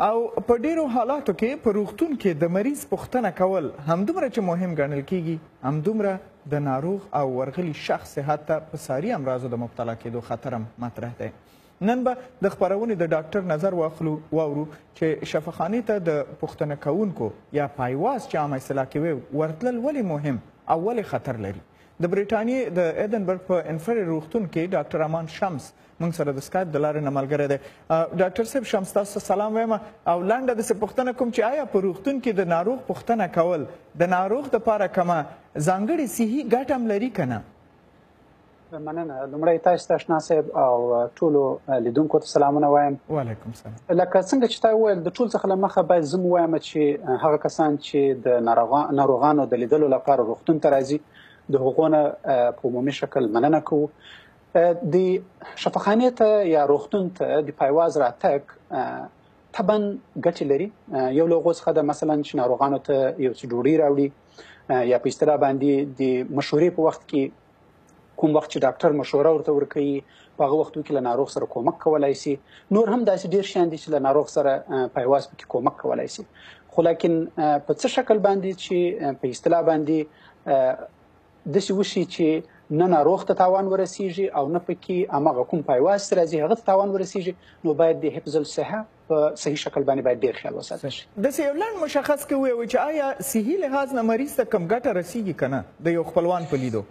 او په ډیرو حالاتو کې په روغتون کې د مریض پوښتنه کول همدومره چې مهم ګڼل کیږي همدومره د ناروغ او ورغلي شخص صحت ته په ساري امراضو د مبتلا کېدو خطر هم مطرح دی. نن به د خپرونې د ډاکټر نظر واورو چې شفاخانې ته د پوښتنه کوونکو یا پایواز چې عامه اصطلاح کې وي ورتلل ولې مهم او ولې خطر لري. د برېټانیې د ایدنبرګ په انفري روغتون کې ډاکټر امان شمس موږ سره د سکایپ د لارې نه ملګری دی. ډاکټر صاحب شمس تاسو سلام وایم او لنډه داسې پوښتنه کوم چې آیا په روغتون کې د ناروغ پوښتنه کول د ناروغ دپاره کومه ځانګړې صحي ګټه هم لري که نه؟ مننه. لومړی تاسو ته اشنا صاحب او ټولو لیدونکو ته سلامونه وایم. وعلیکم سلام. لکه څنګه چې تا وویل د ټول څخه له مخه باید زه ووایم چې هغه کسان چې د ناروغانو د لیدلو لپاره روغتون ته راځي د هغو نه په عمومي شکل مننه کوو. د شفاخانې ته یا روغتون ته د پایواز راتګ طبعا ګټې لري. یو له هغو څخه د مثلا چې ناروغانو ته یو څه ډوډۍ راوړي یا په اصطلاح باندې د مشورې په وخت کې کوم وخت چې ډاکټر مشوره ورته ورکوي په هغه وختو کې له ناروغ سره کومک کولی شي. نور هم داسې ډېر شیان دي چې له ناروغ سره پایواز پکې کومک کولی شي. خو لیکن په څه شکل باندې چې په اصطلاح باندې داسې وشي چې نه ناروغ ته تاوان ورسیږي او نه پکې هماغه کوم پایواز چې راځي هغه ته تاوان ورسیږي، نو باید د حفظ الصحه په صحیح شکل باندې باید ډېر خیال وساتل شي. داسې یو لنډ مشخص کې ووایو چې آیا صحي لحاظ نه مریض ته کم ګټه رسیږي که نه د یو خپلوان په لیدو؟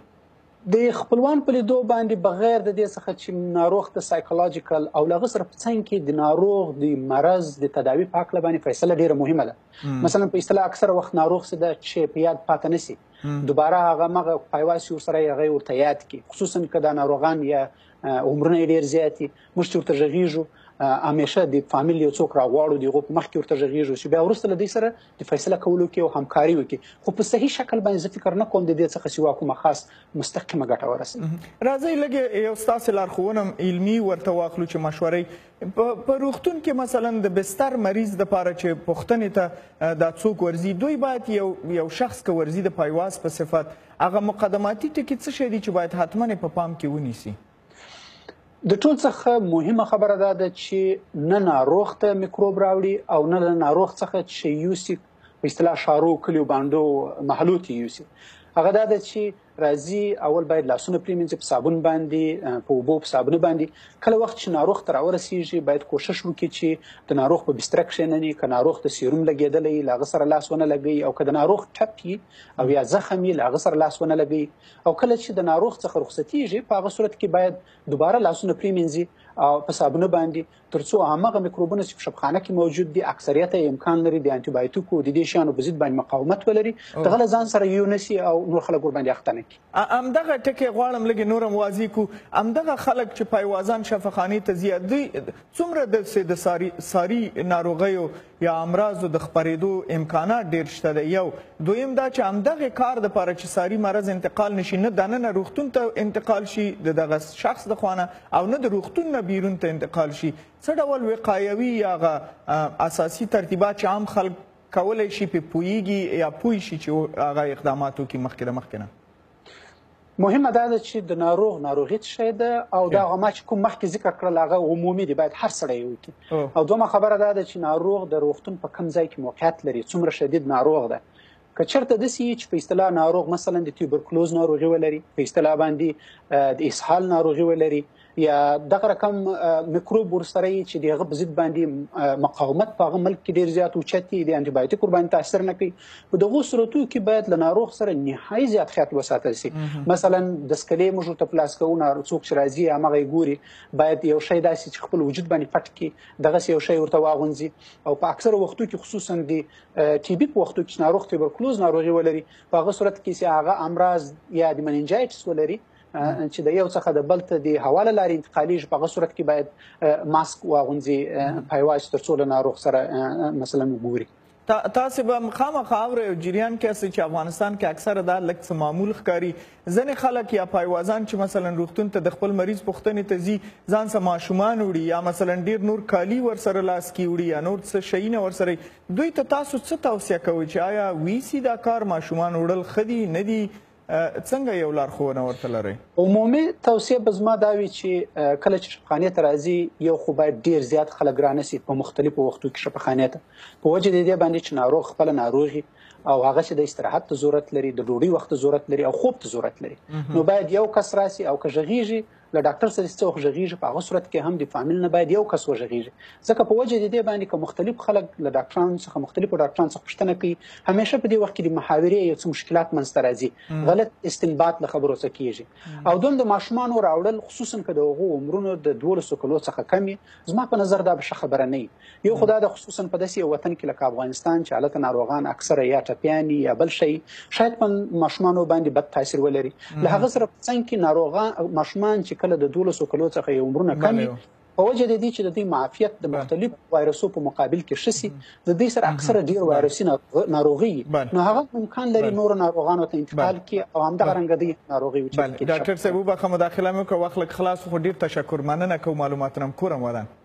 د خپلوان په لیدو باندې بغیر د دې څخه چې ناروغ ته سایکولوژیکل او له هغه سره په څنګ کې د ناروغ د مرض د تداوي په هکله باندې فیصله ډېره مهمه ده. مثلا په اصطلاح اکثره وخت ناروغ څه ده چې په یاد پاته نه سي، دوباره هغه مغه پایواز چې ورسره هغه ورته یاد کړي، خصوصا که دا ناروغان یا عمرونه یې ډېر زیات دي موږ چې ورته غږیږو همیشه د فامیل یو څوک راغواړو د هغو په مخکې ورته غږیږو چې بیا وروسته له دوی سره د فیصله کولو کې او همکاري وکړي. خو په صحیح شکل باندې زه فکر نه کوم د دې څخه سوا کومه خاص مستقیمه ګټه ورسوي. راځئ لږ یو ستاسې لارښوونه علمي ورته واخلو چې مشورې په روغتون کې مثلا د بستر مریض دپاره چې پوښتنې ته دا څوک ورځي دوی باید یو شخص که ورځي د پایواز په صفت هغه مقدماتي ټکي څه شی دي چې باید حتما په پام کې ونیسي؟ د ټول څخه مهمه خبره دا ده چې نه ناروغ ته میکروب راوړي او نه له ناروغ څخه چې یوسي په اصطلاح شارو کلیو باندو محلو ته یوسي. هغه دا ده چې راځي اول باید لاسونه پرېمینځي په صابون باندې په اوبو په صابونه باندې. کله وخت چې ناروغ ته راورسیږي باید کوشش وکړي چې د ناروغ په بستره کښېنني، که ناروغ ته سیروم لګېدلی له هغه سره لاس ونه لګوي، او که د ناروغ ټپ وي او یا زخم وي له هغه سره لاس ونه لګوي. او کله چې د ناروغ څخه رخصتیږي په هغه صورت کې باید دوباره لاسونه پرېمینځي او په صابونه باندې تر څو هماغه میکروبونه چې په شفاخانه کې موجود دي اکثریت یې امکان لري د انټي بایوټیکو د دې شیانو په ضد باندې مقاومت ولري، دغه له ځان سره یونسي او نور خلک ورباندې اخته نه کړي. همدغه ټکي غواړم لږ نور هم واضح کړو. همدغه خلک چې پایوازان شفاخانې ته ځي دوی څومره د ساري ناروغیو یا امراضو د خپرېدو امکانات ډېر شته دی؟ یو دویم دا چې همدغې کار دپاره چې ساري مرض انتقال نشي نه دننه روغتون ته انتقال شي د دغه شخص د خوانه او نه د روغتون نه بیرون ته انتقال شي، څه ډول وقایوي یا اساسي ترتیبات چې عام خلک کولی شي پې پوهیږي یا پوه شي چې هغه اقدامات وکړي مخکې د مخکې نه؟ مهمه دا ده چې د ناروغي څه شی ده او دا هغه چې کوم مخکې ذکر کړل هغه عمومي دی، باید هر سړی یې وکړي. او دویمه خبره دا ده چې ناروغ د روغتون په کوم ځای کې موقعیت لري، څومره شدید ناروغ ده. که چېرته داسې وي چې په اصطلاح ناروغ مثلا د تیوبرکلوز ناروغي ولري، په اصطلاح باندې د اسهال ناروغي ولري، یا دغه رقم میکروب ورسره وي چې د هغه په ضد باندې مقاومت په هغه ملک کې ډېر زیات اوچت وي، د انټي بایوټیک ورباندې تاثیر نه کوي، په دغو صورتو کې باید له ناروغ سره نهایي زیات خیال وساتل شي. مثلا د سکلې موږ ورته په لاس کوو، څوک چې راځي هماغه یې ګوري، باید یو شی داسې چې خپل وجود باندې پټ کړي دغسې یو شی ورته واغونځي. او په اکثره وختو کې خصوصا د ټي بي په وختو کې چې ناروغ تیوبرکلوز ناروغي ولري په هغه صورت کې چې هغه امراض یا د مننجایټس ولري چې د یو څخه د بل ته د هوا له لارې انتقالیږي، په هغه صورت کې باید ماسک واغوندي پایواز تر څو له ناروغ سره مثلا وګوري. تاسو به خامخا اورئ او جریان کې هستئ چې افغانستان کې اکثره دا لږ څه معمول ښکاري. ځینې خلک یا پایوازان چې مثلا روغتون ته د خپل مریض پوښتنې ته ځي ځان سره ماشومان وړي یا مثلا ډېر نور کالي ورسره لاس کې وړي یا نور څه شیونه ورسره، دوی ته تاسو څه توصیه کوئ چې آیا ویسي دا کار ماشومان وړل ښه دي نه دي؟ څنګه یو لارښوونه ورته لرئ؟ عمومي توصیه به زما دا وي چې کله چې شفاخانې ته راځي یو خو باید ډېر زیات خلک رانسي په مختلفو وختو کې شفاخانې ته په وجه د دې باندې چې ناروغ خپله ناروغي او هغه چې د استراحت ته ضرورت لري د ډوډۍ وخت ته ضرورت لري او خوب ته ضرورت لري نو باید یو کس راسي او که غږیږي له ډاکټر سره څه وخت غږیږي په هغه صورت کې هم د فامیل نه باید یو کس وغږیږي ځکه په وجه د دې باندې که مختلف خلک له ډاکټرانو څخه مختلفو ډاکټرانو څخه پوښتنه کوي همیشه په دې وخت کې د محاورې یو څه مشکلات منځته راځي غلط استنباط له خبرو څخه کیږي او دوم د ماشومانو راوړل خصوصا که د هغو عمرونو د 12 کلو څخه کم وي زما په نظر دا به ښه خبره نه وي یو خو دا د خصوصا په داسې یو وطن کې لکه افغانستان چې هلته ناروغان اکثره یا ټپیان یا بل شی شاید په ماشومانو باندې بد تاثیر ولري له هغه سره په څنګ کې ناروغان ماشومان چې کله د 12 کلو څخه یې عمرونه کم وي په وجه د دې چې د دوی معافیت د مختلفو وایرسو په مقابل کې ښه سي د دوی سره اکثره ډېر وایرسي ناروغي نو هغه امکان لري نورو ناروغانو ته انتقال کړي او همدغه رنګه د ناروغي ډاکټر صاحب وبخښه مداخله مې وکړه وخت لږ خلاص خو ډېر تشکر مننه کوم معلوماتونه هم کورم ودان